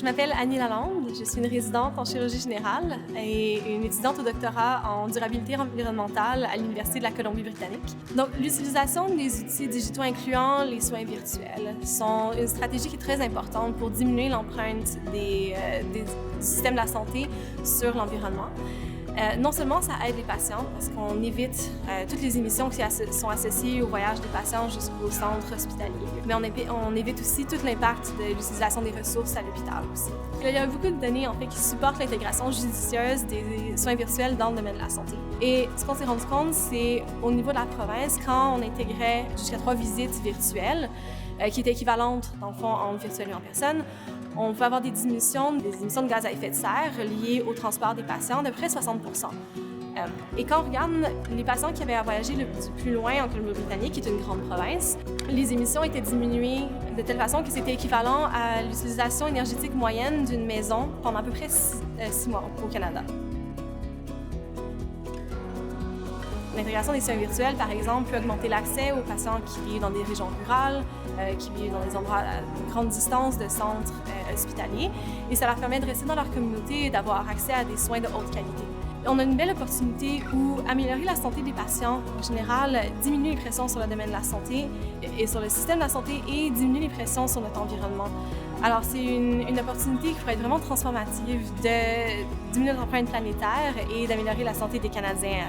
Je m'appelle Annie Lalande, je suis une résidente en chirurgie générale et une étudiante au doctorat en durabilité environnementale à l'Université de la Colombie-Britannique. Donc, l'utilisation des outils digitaux incluant les soins virtuels sont une stratégie qui est très importante pour diminuer l'empreinte du système de la santé sur l'environnement. Non seulement ça aide les patients parce qu'on évite toutes les émissions qui sont associées au voyage des patients jusqu'au centre hospitalier, mais on évite aussi tout l'impact de l'utilisation des ressources à l'hôpital aussi. Il y a beaucoup de données en fait qui supportent l'intégration judicieuse des soins virtuels dans le domaine de la santé. Et ce qu'on s'est rendu compte, c'est au niveau de la province, quand on intégrait jusqu'à 3 visites virtuelles, qui étaient équivalentes dans le fond en virtuel et en personne, on peut avoir des émissions de gaz à effet de serre liées au transport des patients de près de 60 %. Et quand on regarde les patients qui avaient à voyager le plus loin en Colombie-Britannique, qui est une grande province, les émissions étaient diminuées de telle façon que c'était équivalent à l'utilisation énergétique moyenne d'une maison pendant à peu près 6 mois au Canada. L'intégration des soins virtuels, par exemple, peut augmenter l'accès aux patients qui vivent dans des régions rurales, qui vivent dans des endroits à grande distance de centres hospitaliers, et ça leur permet de rester dans leur communauté et d'avoir accès à des soins de haute qualité. On a une belle opportunité où améliorer la santé des patients, en général, diminue les pressions sur le domaine de la santé et sur le système de la santé et diminue les pressions sur notre environnement. Alors, c'est une opportunité qui pourrait être vraiment transformative de diminuer l'empreinte planétaire et d'améliorer la santé des Canadiens.